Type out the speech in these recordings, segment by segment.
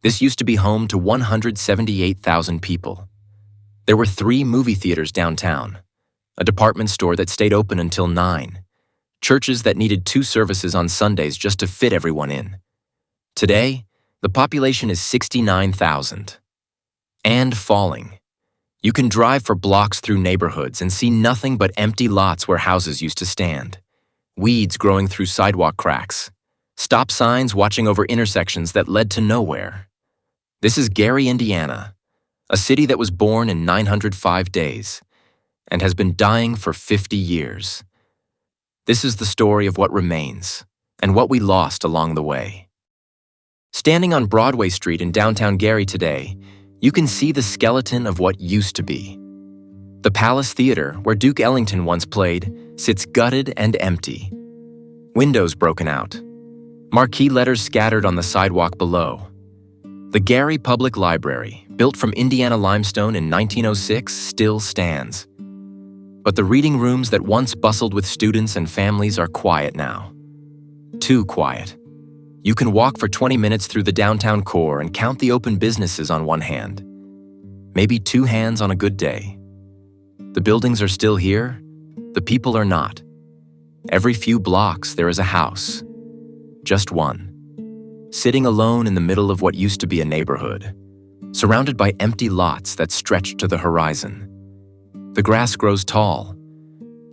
This used to be home to 178,000 people. There were 3 movie theaters downtown, a department store that stayed open until 9, churches that needed 2 services on Sundays just to fit everyone in. Today, the population is 69,000. And falling. You can drive for blocks through neighborhoods and see nothing but empty lots where houses used to stand, weeds growing through sidewalk cracks, stop signs watching over intersections that led to nowhere. This is Gary, Indiana, a city that was born in 905 days and has been dying for 50 years. This is the story of what remains and what we lost along the way. Standing on Broadway Street in downtown Gary today, you can see the skeleton of what used to be. The Palace Theater, where Duke Ellington once played, sits gutted and empty. Windows broken out. Marquee letters scattered on the sidewalk below. The Gary Public Library, built from Indiana limestone in 1906, still stands. But the reading rooms that once bustled with students and families are quiet now. Too quiet. You can walk for 20 minutes through the downtown core and count the open businesses on one hand. Maybe 2 hands on a good day. The buildings are still here, the people are not. Every few blocks there is a house. Just one. Sitting alone in the middle of what used to be a neighborhood, surrounded by empty lots that stretch to the horizon. The grass grows tall.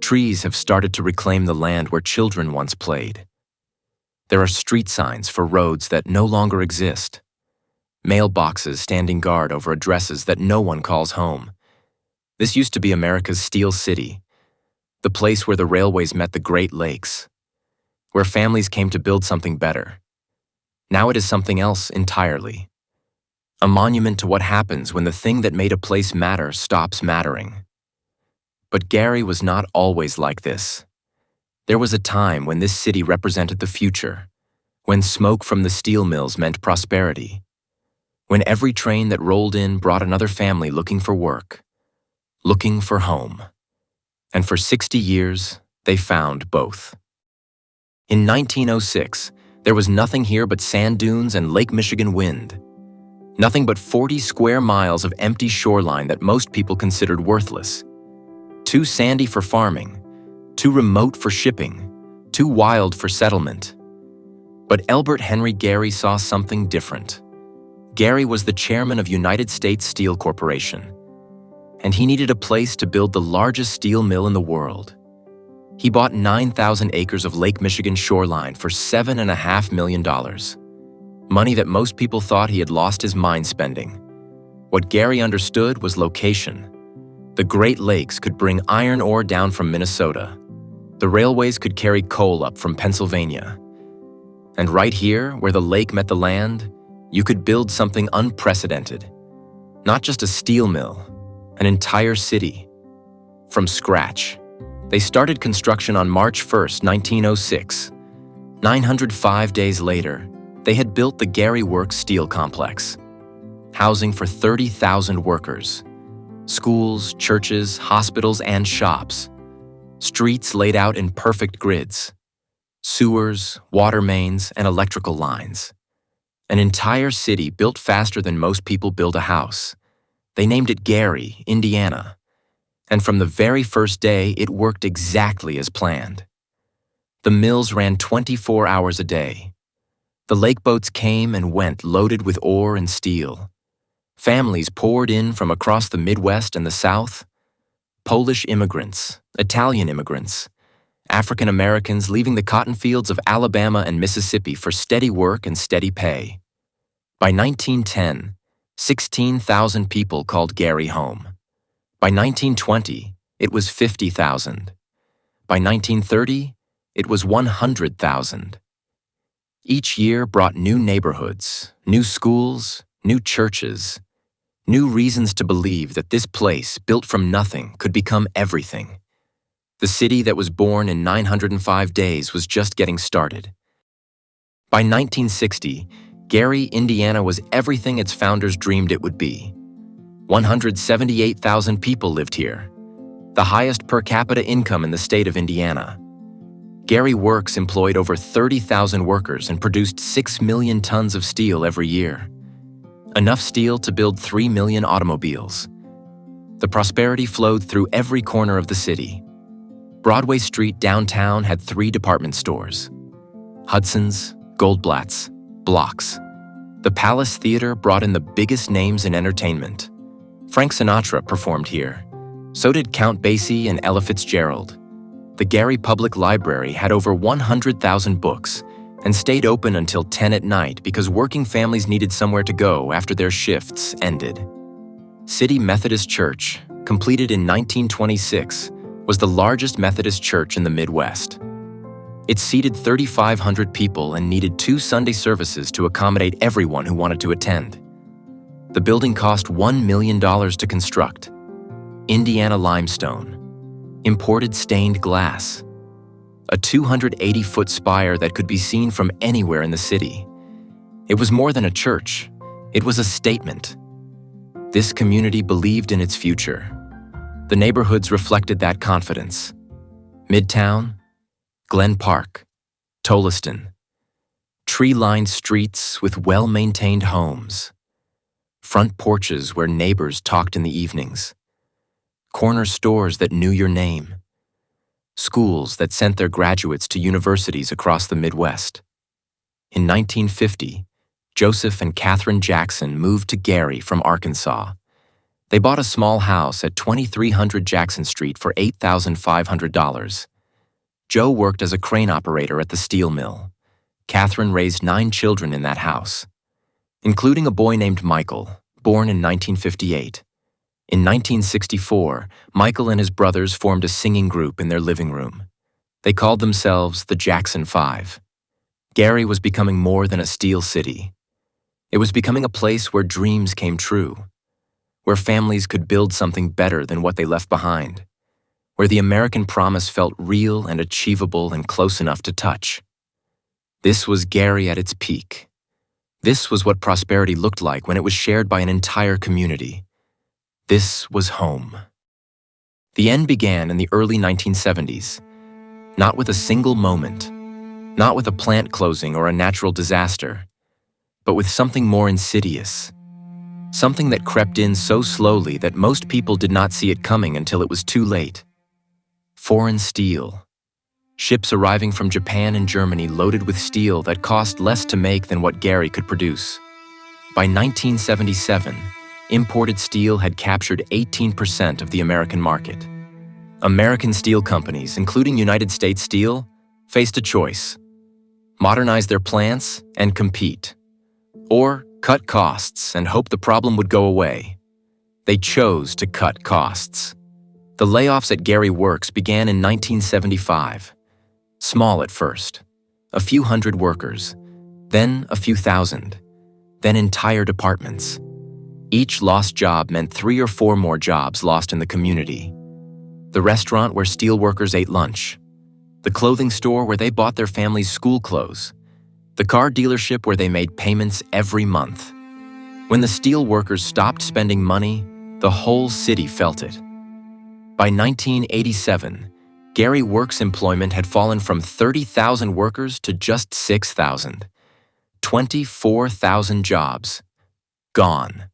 Trees have started to reclaim the land where children once played. There are street signs for roads that no longer exist. Mailboxes standing guard over addresses that no one calls home. This used to be America's Steel City, the place where the railways met the Great Lakes, where families came to build something better. Now it is something else entirely. A monument to what happens when the thing that made a place matter stops mattering. But Gary was not always like this. There was a time when this city represented the future, when smoke from the steel mills meant prosperity, when every train that rolled in brought another family looking for work, looking for home. And for 60 years, they found both. In 1906, there was nothing here but sand dunes and Lake Michigan wind. Nothing but 40 square miles of empty shoreline that most people considered worthless. Too sandy for farming, too remote for shipping, too wild for settlement. But Elbert Henry Gary saw something different. Gary was the chairman of United States Steel Corporation, and he needed a place to build the largest steel mill in the world. He bought 9,000 acres of Lake Michigan shoreline for $7.5 million, money that most people thought he had lost his mind spending. What Gary understood was location. The Great Lakes could bring iron ore down from Minnesota. The railways could carry coal up from Pennsylvania. And right here, where the lake met the land, you could build something unprecedented. Not just a steel mill, an entire city. From scratch. They started construction on March 1, 1906. 905 days later, they had built the Gary Works Steel Complex, housing for 30,000 workers. Schools, churches, hospitals, and shops. Streets laid out in perfect grids. Sewers, water mains, and electrical lines. An entire city built faster than most people build a house. They named it Gary, Indiana. And from the very first day, it worked exactly as planned. The mills ran 24 hours a day. The lake boats came and went loaded with ore and steel. Families poured in from across the Midwest and the South. Polish immigrants, Italian immigrants, African Americans leaving the cotton fields of Alabama and Mississippi for steady work and steady pay. By 1910, 16,000 people called Gary home. By 1920, it was 50,000. By 1930, it was 100,000. Each year brought new neighborhoods, new schools, new churches, new reasons to believe that this place, built from nothing, could become everything. The city that was born in 905 days was just getting started. By 1960, Gary, Indiana was everything its founders dreamed it would be. 178,000 people lived here, the highest per capita income in the state of Indiana. Gary Works employed over 30,000 workers and produced 6 million tons of steel every year. enough steel to build 3 million automobiles. The prosperity flowed through every corner of the city. Broadway Street downtown had 3 department stores: Hudson's, Goldblatt's, Block's. The Palace Theater brought in the biggest names in entertainment. Frank Sinatra performed here. So did Count Basie and Ella Fitzgerald. The Gary Public Library had over 100,000 books and stayed open until 10 at night because working families needed somewhere to go after their shifts ended. City Methodist Church, completed in 1926, was the largest Methodist church in the Midwest. It seated 3,500 people and needed 2 Sunday services to accommodate everyone who wanted to attend. The building cost $1 million to construct. Indiana limestone, imported stained glass, a 280-foot spire that could be seen from anywhere in the city. It was more than a church. It was a statement. This community believed in its future. The neighborhoods reflected that confidence. Midtown, Glen Park, Toleston, tree-lined streets with well-maintained homes, front porches where neighbors talked in the evenings, corner stores that knew your name, schools that sent their graduates to universities across the Midwest. In 1950, Joseph and Catherine Jackson moved to Gary from Arkansas. They bought a small house at 2300 Jackson Street for $8,500. Joe worked as a crane operator at the steel mill. Catherine raised 9 children in that house, including a boy named Michael, born in 1958. In 1964, Michael and his brothers formed a singing group in their living room. They called themselves the Jackson Five. Gary was becoming more than a steel city. It was becoming a place where dreams came true, where families could build something better than what they left behind, where the American promise felt real and achievable and close enough to touch. This was Gary at its peak. This was what prosperity looked like when it was shared by an entire community. This was home. The end began in the early 1970s, not with a single moment, not with a plant closing or a natural disaster, but with something more insidious, something that crept in so slowly that most people did not see it coming until it was too late. Foreign steel. Ships arriving from Japan and Germany loaded with steel that cost less to make than what Gary could produce. By 1977, imported steel had captured 18% of the American market. American steel companies, including United States Steel, faced a choice: modernize their plants and compete, or cut costs and hope the problem would go away. They chose to cut costs. The layoffs at Gary Works began in 1975. Small at first, a few hundred workers, then a few thousand, then entire departments. Each lost job meant 3 or 4 more jobs lost in the community. The restaurant where steel workers ate lunch, the clothing store where they bought their family's school clothes, the car dealership where they made payments every month. When the steel workers stopped spending money, the whole city felt it. By 1987, Gary Works' employment had fallen from 30,000 workers to just 6,000. 24,000 jobs. Gone.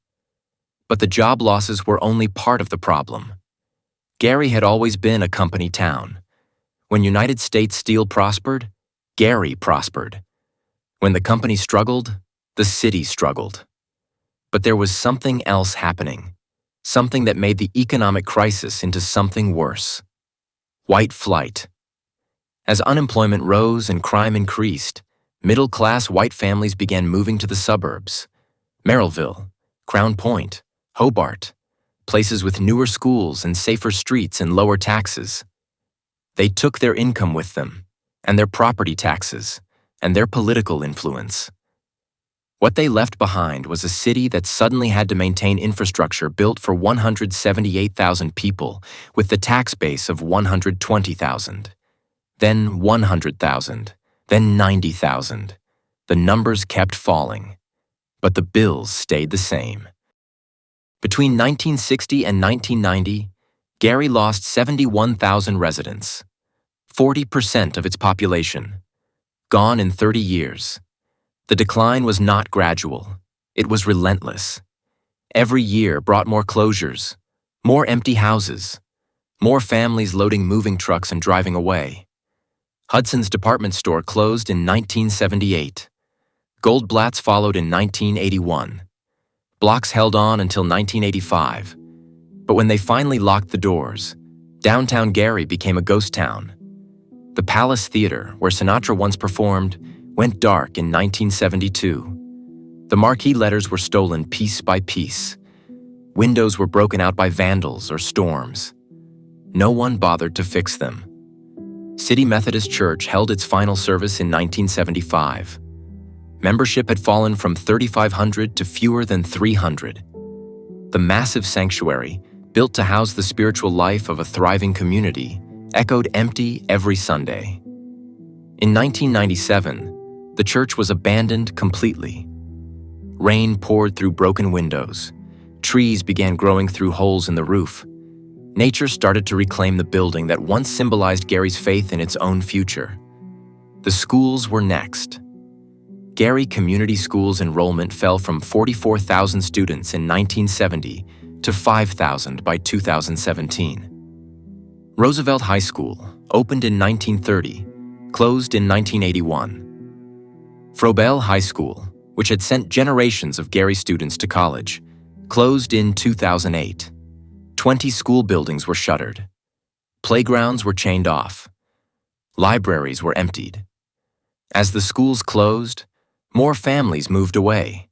But the job losses were only part of the problem. Gary had always been a company town. When United States Steel prospered, Gary prospered. When the company struggled, the city struggled. But there was something else happening, something that made the economic crisis into something worse. White flight. As unemployment rose and crime increased, middle-class white families began moving to the suburbs. Merrillville, Crown Point, Hobart, places with newer schools and safer streets and lower taxes. They took their income with them, and their property taxes, and their political influence. What they left behind was a city that suddenly had to maintain infrastructure built for 178,000 people with the tax base of 120,000. Then 100,000, then 90,000. The numbers kept falling, but the bills stayed the same. Between 1960 and 1990, Gary lost 71,000 residents, 40% of its population, gone in 30 years. The decline was not gradual. It was relentless. Every year brought more closures, more empty houses, more families loading moving trucks and driving away. Hudson's department store closed in 1978. Goldblatt's followed in 1981. Blocks held on until 1985. But when they finally locked the doors, downtown Gary became a ghost town. The Palace Theater, where Sinatra once performed, went dark in 1972. The marquee letters were stolen piece by piece. Windows were broken out by vandals or storms. No one bothered to fix them. City Methodist Church held its final service in 1975. Membership had fallen from 3,500 to fewer than 300. The massive sanctuary, built to house the spiritual life of a thriving community, echoed empty every Sunday. In 1997, the church was abandoned completely. Rain poured through broken windows. Trees began growing through holes in the roof. Nature started to reclaim the building that once symbolized Gary's faith in its own future. The schools were next. Gary Community Schools enrollment fell from 44,000 students in 1970 to 5,000 by 2017. Roosevelt High School, opened in 1930, closed in 1981. Frobel High School, which had sent generations of Gary students to college, closed in 2008. 20 school buildings were shuttered. Playgrounds were chained off. Libraries were emptied. As the schools closed, more families moved away.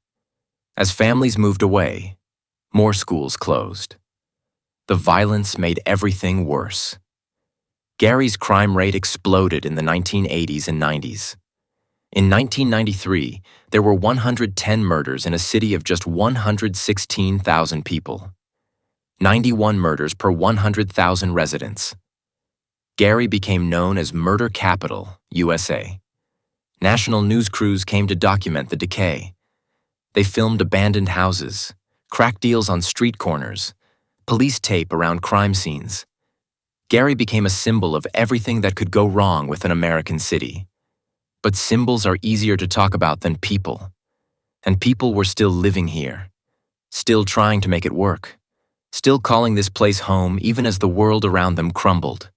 As families moved away, more schools closed. The violence made everything worse. Gary's crime rate exploded in the 1980s and 90s. In 1993, there were 110 murders in a city of just 116,000 people. 91 murders per 100,000 residents. Gary became known as Murder Capital, USA. National news crews came to document the decay. They filmed abandoned houses, crack deals on street corners, police tape around crime scenes. Gary became a symbol of everything that could go wrong with an American city. But symbols are easier to talk about than people. And people were still living here, still trying to make it work, still calling this place home even as the world around them crumbled.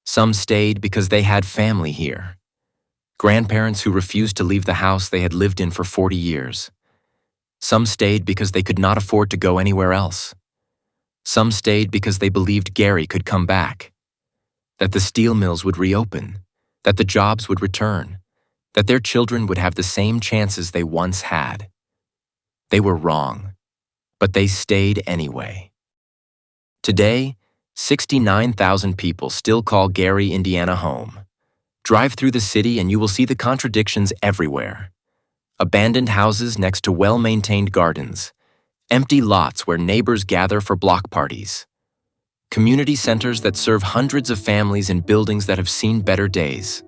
Some stayed because they had family here. Grandparents who refused to leave the house they had lived in for 40 years. Some stayed because they could not afford to go anywhere else. Some stayed because they believed Gary could come back, that the steel mills would reopen, that the jobs would return, that their children would have the same chances they once had. They were wrong, but they stayed anyway. Today, 69,000 people still call Gary, Indiana home. Drive through the city and you will see the contradictions everywhere. Abandoned houses next to well-maintained gardens, empty lots where neighbors gather for block parties, community centers that serve hundreds of families in buildings that have seen better days.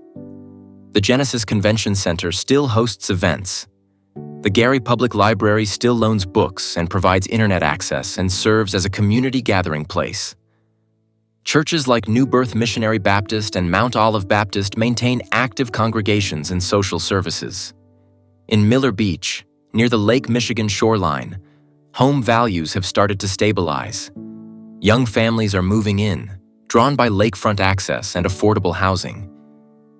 The Genesis Convention Center still hosts events. The Gary Public Library still loans books and provides internet access and serves as a community gathering place. Churches like New Birth Missionary Baptist and Mount Olive Baptist maintain active congregations and social services. In Miller Beach, near the Lake Michigan shoreline, home values have started to stabilize. Young families are moving in, drawn by lakefront access and affordable housing.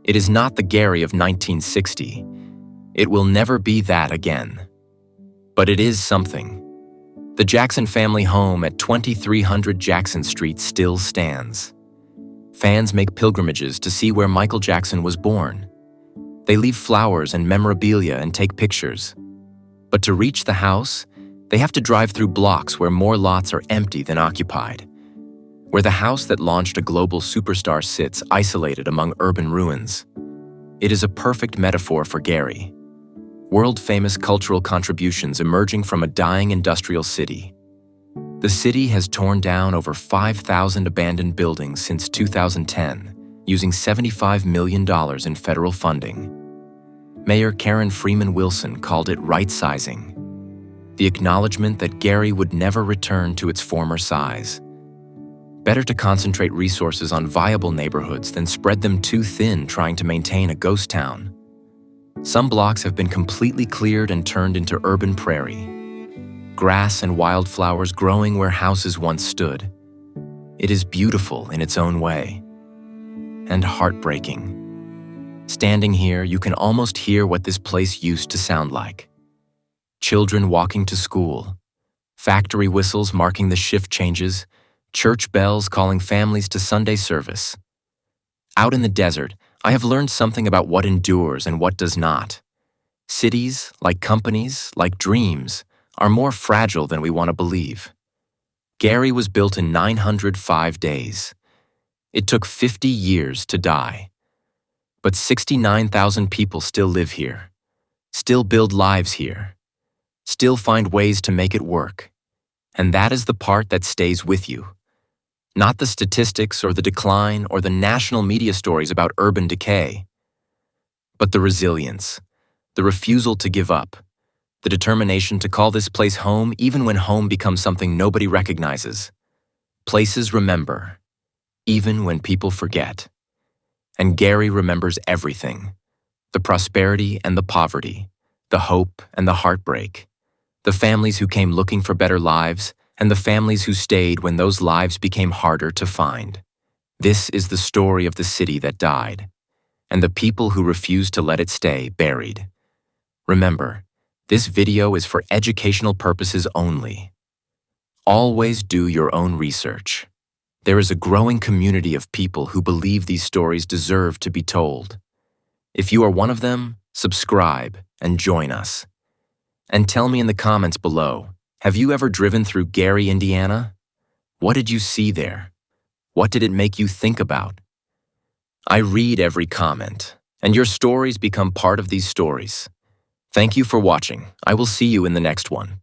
It is not the Gary of 1960. It will never be that again. But it is something. The Jackson family home at 2300 Jackson Street still stands. Fans make pilgrimages to see where Michael Jackson was born. They leave flowers and memorabilia and take pictures. But to reach the house, they have to drive through blocks where more lots are empty than occupied, where the house that launched a global superstar sits isolated among urban ruins. It is a perfect metaphor for Gary. World-famous cultural contributions emerging from a dying industrial city. The city has torn down over 5,000 abandoned buildings since 2010, using $75 million in federal funding. Mayor Karen Freeman Wilson called it right-sizing, the acknowledgement that Gary would never return to its former size. Better to concentrate resources on viable neighborhoods than spread them too thin trying to maintain a ghost town. Some blocks have been completely cleared and turned into urban prairie. Grass and wildflowers growing where houses once stood. It is beautiful in its own way. And heartbreaking. Standing here, you can almost hear what this place used to sound like. Children walking to school, factory whistles marking the shift changes, church bells calling families to Sunday service. Out in the desert, I have learned something about what endures and what does not. Cities, like companies, like dreams, are more fragile than we want to believe. Gary was built in 905 days. It took 50 years to die. But 69,000 people still live here, still build lives here, still find ways to make it work. And that is the part that stays with you. Not the statistics or the decline or the national media stories about urban decay, but the resilience, the refusal to give up, the determination to call this place home even when home becomes something nobody recognizes. Places remember, even when people forget. And Gary remembers everything, the prosperity and the poverty, the hope and the heartbreak, the families who came looking for better lives, and the families who stayed when those lives became harder to find. This is the story of the city that died, and the people who refused to let it stay buried. Remember, this video is for educational purposes only. Always do your own research. There is a growing community of people who believe these stories deserve to be told. If you are one of them, subscribe and join us. And tell me in the comments below, have you ever driven through Gary, Indiana? What did you see there? What did it make you think about? I read every comment, and your stories become part of these stories. Thank you for watching. I will see you in the next one.